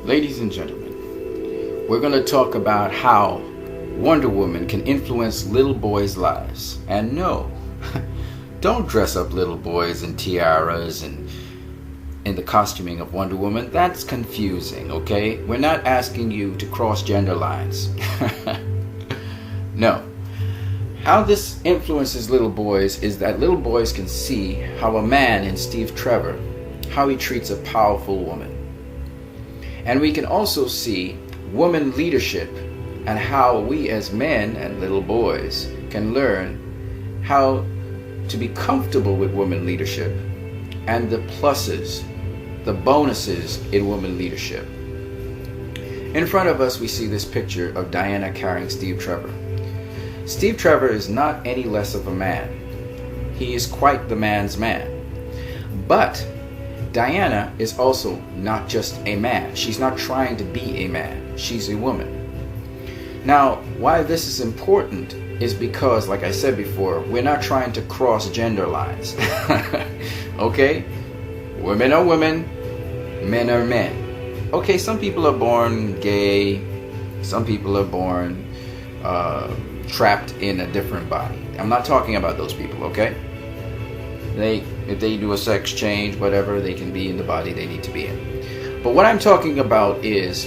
Ladies and gentlemen, we're going to talk about how Wonder Woman can influence little boys' lives. And no, don't dress up little boys in tiaras and in the costuming of Wonder Woman. That's confusing, okay? We're not asking you to cross gender lines. No. How this influences little boys is that little boys can see how a man in Steve Trevor, how he treats a powerful woman. And we can also see woman leadership and how we as men and little boys can learn how to be comfortable with woman leadership and the pluses, the bonuses in woman leadership. In front of us we see this picture of Diana carrying Steve Trevor. Steve Trevor is not any less of a man. He is quite the man's man. But Diana is also not just a man. She's not trying to be a man. She's a woman. Now, why this is important is because, like I said before, we're not trying to cross gender lines. Okay? Women are women, men are men. Okay, some people are born gay, some people are born trapped in a different body. I'm not talking about those people, okay? If they do a sex change, whatever, they can be in the body they need to be in. But what I'm talking about is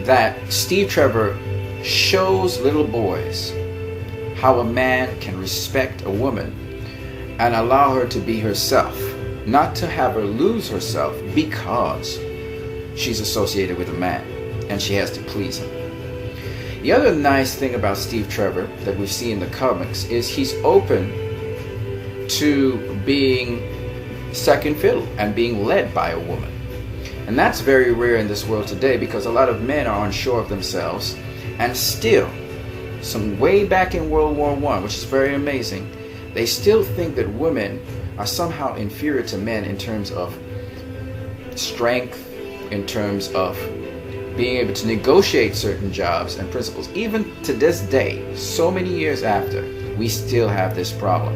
that Steve Trevor shows little boys how a man can respect a woman and allow her to be herself, not to have her lose herself because she's associated with a man and she has to please him. The other nice thing about Steve Trevor that we see in the comics is he's open to being second fiddle and being led by a woman. And that's very rare in this world today because a lot of men are unsure of themselves, and still, some way back in World War I, which is very amazing, they still think that women are somehow inferior to men in terms of strength, in terms of being able to negotiate certain jobs and principles. Even to this day, so many years after, we still have this problem.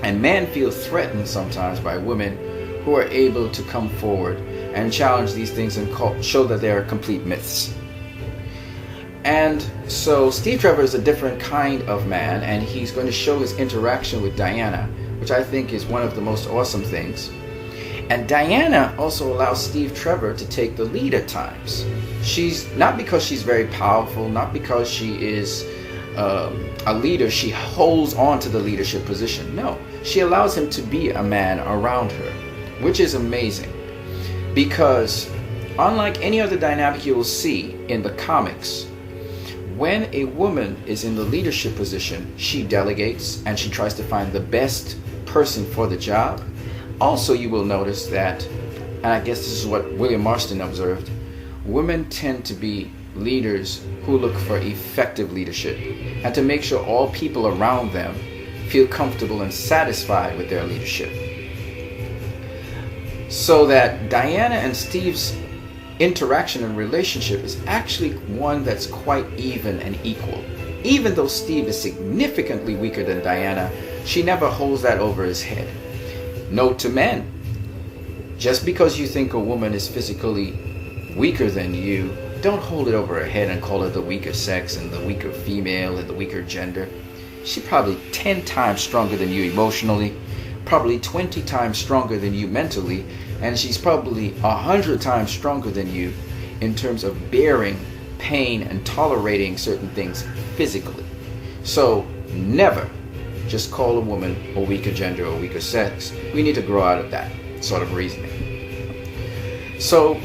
And men feel threatened sometimes by women who are able to come forward and challenge these things and show that they are complete myths. And so Steve Trevor is a different kind of man, and he's going to show his interaction with Diana, which I think is one of the most awesome things. And Diana also allows Steve Trevor to take the lead at times. She's not because she's very powerful, not because she is a leader, she holds on to the leadership position. No, she allows him to be a man around her, which is amazing. Because unlike any other dynamic you will see in the comics, when a woman is in the leadership position, she delegates and she tries to find the best person for the job. Also, you will notice that, and I guess this is what William Marston observed, women tend to be leaders who look for effective leadership and to make sure all people around them feel comfortable and satisfied with their leadership. So that Diana and Steve's interaction and relationship is actually one that's quite even and equal. Even though Steve is significantly weaker than Diana, she never holds that over his head. Note to men, just because you think a woman is physically weaker than you, don't hold it over her head and call her the weaker sex and the weaker female and the weaker gender. She's probably 10 times stronger than you emotionally, probably 20 times stronger than you mentally, and she's probably 100 times stronger than you in terms of bearing pain and tolerating certain things physically. So never just call a woman a weaker gender or weaker sex. We need to grow out of that sort of reasoning. So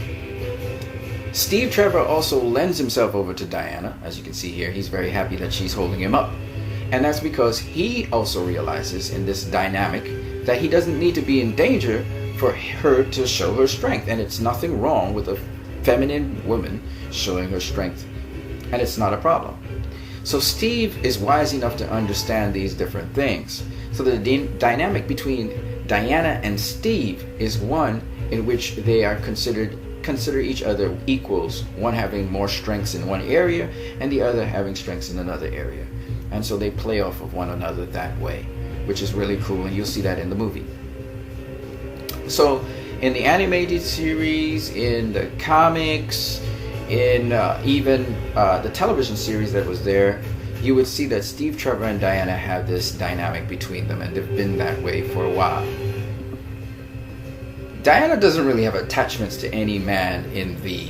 Steve Trevor also lends himself over to Diana. As you can see here, he's very happy that she's holding him up. And that's because he also realizes in this dynamic that he doesn't need to be in danger for her to show her strength. And it's nothing wrong with a feminine woman showing her strength. And it's not a problem. So Steve is wise enough to understand these different things. So the dynamic between Diana and Steve is one in which they are consider each other equals, one having more strengths in one area and the other having strengths in another area. And so they play off of one another that way, which is really cool, and you'll see that in the movie. So in the animated series, in the comics, in even the television series that was there, you would see that Steve Trevor and Diana have this dynamic between them, and they've been that way for a while. Diana doesn't really have attachments to any man in the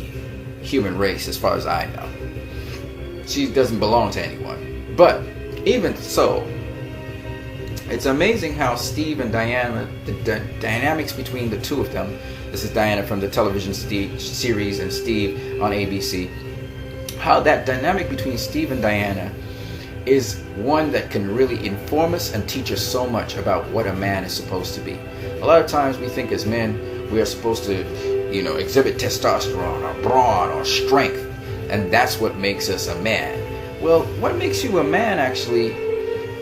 human race, as far as I know. She doesn't belong to anyone. But even so, it's amazing how Steve and Diana, the dynamics between the two of them, this is Diana from the television series and Steve on ABC, how that dynamic between Steve and Diana is one that can really inform us and teach us so much about what a man is supposed to be. A lot of times we think as men we are supposed to, exhibit testosterone or brawn or strength, and that's what makes us a man. Well, what makes you a man actually,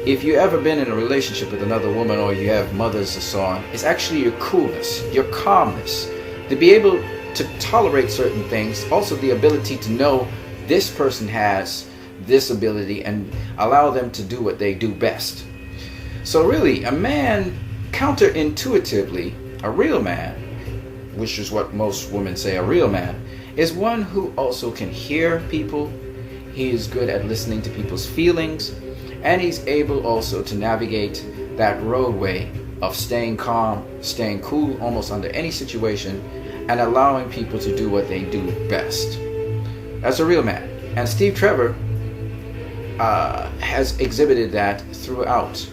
if you've ever been in a relationship with another woman or you have mothers or so on, is actually your coolness, your calmness, to be able to tolerate certain things, also the ability to know this person has this ability and allow them to do what they do best. So really, a man, counterintuitively, a real man, which is what most women say a real man, is one who also can hear people. He is good at listening to people's feelings, and he's able also to navigate that roadway of staying calm, staying cool almost under any situation, and allowing people to do what they do best. That's a real man. And Steve Trevor has exhibited that throughout.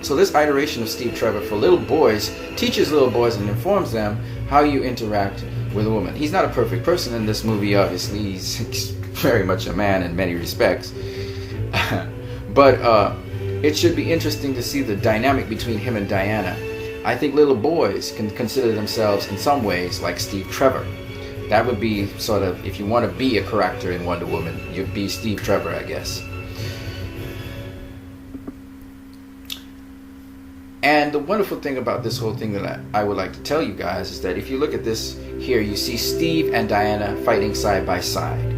So this iteration of Steve Trevor for little boys teaches little boys and informs them how you interact with a woman. He's not a perfect person in this movie, obviously. He's very much a man in many respects. But it should be interesting to see the dynamic between him and Diana. I think little boys can consider themselves in some ways like Steve Trevor. That would be sort of, if you want to be a character in Wonder Woman, you'd be Steve Trevor, I guess. And the wonderful thing about this whole thing that I would like to tell you guys is that if you look at this here, you see Steve and Diana fighting side by side.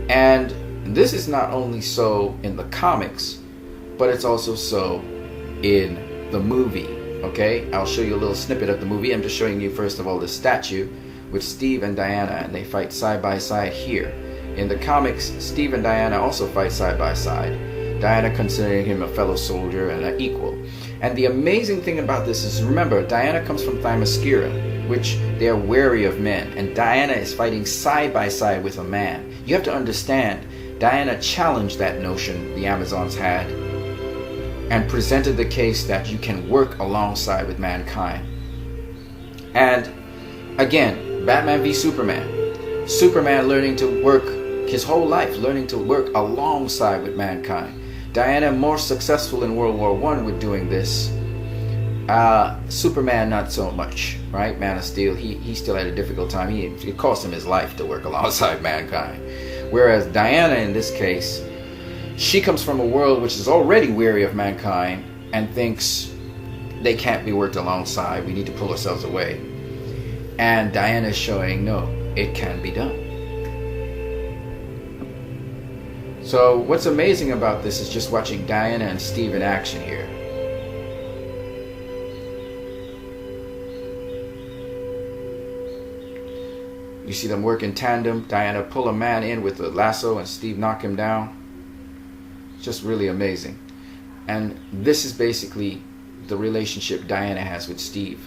And this is not only so in the comics, but it's also so in the movie. Okay, I'll show you a little snippet of the movie. I'm just showing you first of all the statue with Steve and Diana, and they fight side by side here. In the comics, Steve and Diana also fight side by side, Diana considering him a fellow soldier and an equal. And the amazing thing about this is, remember, Diana comes from Themyscira, which they are wary of men, and Diana is fighting side by side with a man. You have to understand, Diana challenged that notion the Amazons had and presented the case that you can work alongside with mankind. And again, Batman v Superman. Superman learning to work his whole life, learning to work alongside with mankind. Diana more successful in World War I with doing this. Superman not so much, right? Man of Steel, he still had a difficult time. It cost him his life to work alongside mankind. Whereas Diana in this case, she comes from a world which is already weary of mankind and thinks they can't be worked alongside. We need to pull ourselves away. And Diana is showing, no, it can be done. So what's amazing about this is just watching Diana and Steve in action here. You see them work in tandem. Diana pull a man in with a lasso and Steve knock him down. It's just really amazing. And this is basically the relationship Diana has with Steve.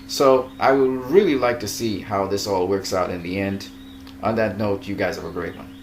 So I would really like to see how this all works out in the end. On that note, you guys have a great one.